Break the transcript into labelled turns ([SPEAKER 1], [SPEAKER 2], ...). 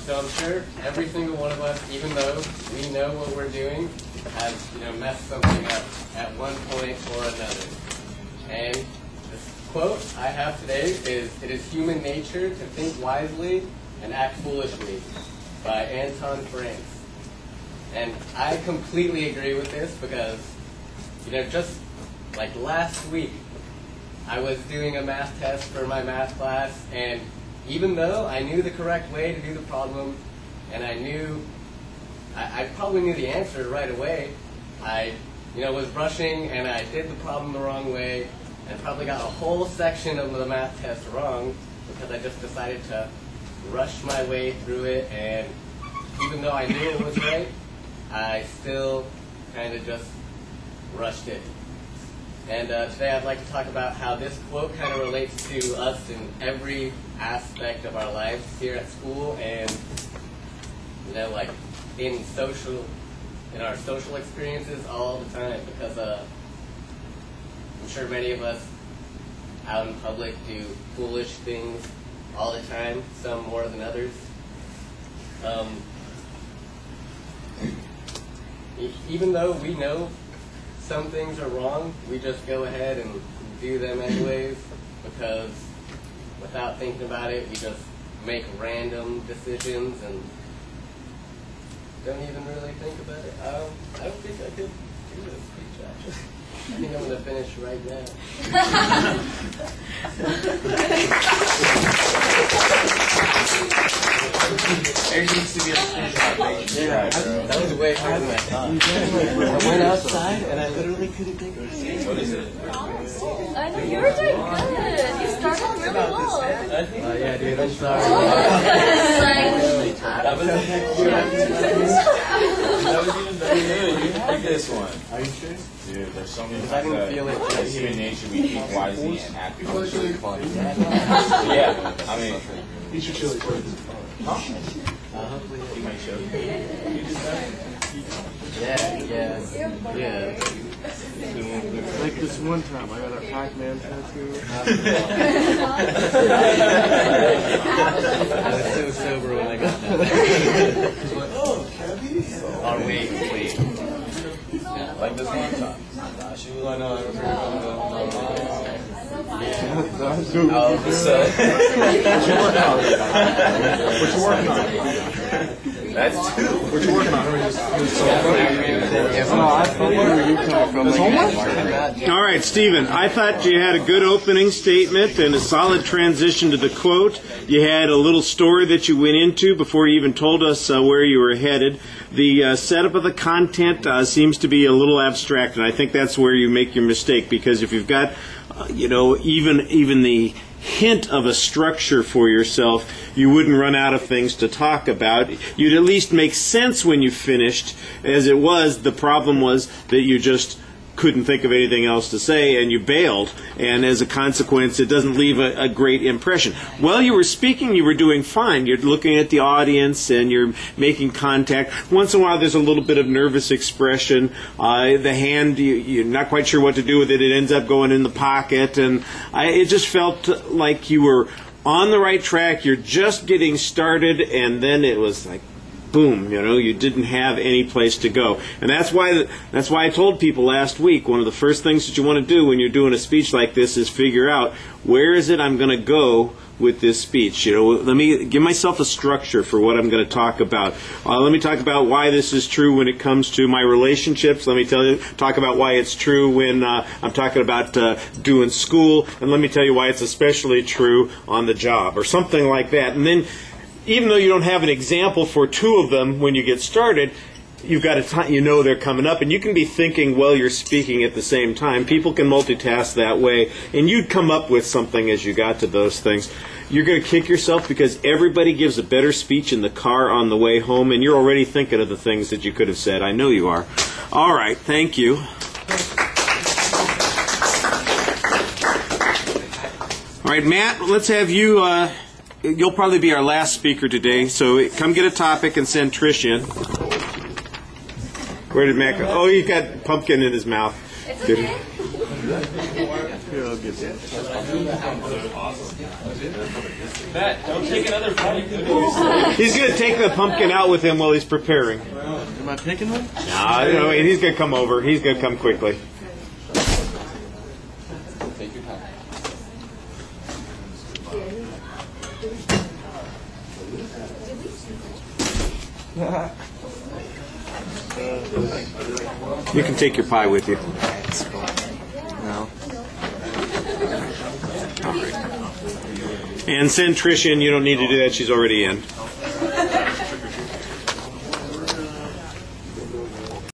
[SPEAKER 1] So I'm sure every single one of us, even though we know what we're doing, has messed something up at one point or another. And this quote I have today is, "It is human nature to think wisely and act foolishly," by Anton France. And I completely agree with this because, just like last week, I was doing a math test for my math class, and even though I knew the correct way to do the problem, and I probably knew the answer right away, I was rushing and I did the problem the wrong way and probably got a whole section of the math test wrong because I just decided to rush my way through it, and even though I knew it was right, I still kind of just rushed it. And today I'd like to talk about how this quote kind of relates to us in every aspect of our lives here at school, and like in our social experiences all the time, because I'm sure many of us out in public do foolish things all the time, some more than others. Even though we know some things are wrong, we just go ahead and do them anyways, because without thinking about it, we just make random decisions and don't even really think about it. I don't think I could do this speech, actually. I think I'm going to finish right now. There needs to be a speech. Yeah, that was way harder than I thought. I went outside and I literally couldn't think of a speech. What is it?
[SPEAKER 2] I know you were doing good. You started really well.
[SPEAKER 1] Yeah, dude, I'm sorry.
[SPEAKER 2] That was
[SPEAKER 3] even better. Dude, you had this one.
[SPEAKER 1] Are you sure?
[SPEAKER 3] Dude, there's so many
[SPEAKER 1] I didn't feel it.
[SPEAKER 3] As human nature, we think wisely and act foolishly.
[SPEAKER 1] Fun.
[SPEAKER 3] Yeah, I mean,
[SPEAKER 4] Eat your chili first.
[SPEAKER 3] you might show you.
[SPEAKER 1] Yeah.
[SPEAKER 4] Like this one time, I got a Pac-Man tattoo.
[SPEAKER 1] I was so sober when I got that.
[SPEAKER 4] Oh, Cabby?
[SPEAKER 1] Oh, wait.
[SPEAKER 3] Like this one time.
[SPEAKER 4] I know, I remember. What you working on?
[SPEAKER 3] That's two.
[SPEAKER 4] What you working on?
[SPEAKER 5] All right, Stephen, I thought you had a good opening statement and a solid transition to the quote. You had a little story that you went into before you even told us where you were headed. The setup of the content seems to be a little abstract, and I think that's where you make your mistake, because if you've got even the hint of a structure for yourself, you wouldn't run out of things to talk about. You'd at least make sense when you finished. As it was, the problem was that you just couldn't think of anything else to say and you bailed, and as a consequence it doesn't leave a great impression. While you were speaking, you were doing fine. You're looking at the audience and you're making contact. Once in a while there's a little bit of nervous expression. The hand, you're not quite sure what to do with it. It ends up going in the pocket, and it just felt like you were on the right track. You're just getting started, and then it was like boom, you didn't have any place to go. And that's why I told people last week, one of the first things that you want to do when you're doing a speech like this is figure out, where is it I'm going to go with this speech? Let me give myself a structure for what I'm going to talk about. Let me talk about why this is true when it comes to my relationships. Let me talk about why it's true when I'm talking about doing school. And let me tell you why it's especially true on the job, or something like that. And then, even though you don't have an example for two of them when you get started, you've got they're coming up, and you can be thinking while you're speaking at the same time. People can multitask that way, and you'd come up with something as you got to those things. You're going to kick yourself because everybody gives a better speech in the car on the way home, and you're already thinking of the things that you could have said. I know you are. All right, thank you. All right, Matt, let's have you... You'll probably be our last speaker today, so come get a topic and send Trish in. Where did Matt go? Oh, he's got pumpkin in his mouth.
[SPEAKER 2] It's okay.
[SPEAKER 4] go get that.
[SPEAKER 3] Matt, don't take another bite.
[SPEAKER 5] He's going to take the pumpkin out with him while he's preparing.
[SPEAKER 4] Am I picking one?
[SPEAKER 5] Nah, no, he's going to come over. He's going to come quickly.
[SPEAKER 3] Take your time.
[SPEAKER 5] You can take your pie with you.
[SPEAKER 4] No.
[SPEAKER 5] And send Trish in. You don't need to do that. She's already in.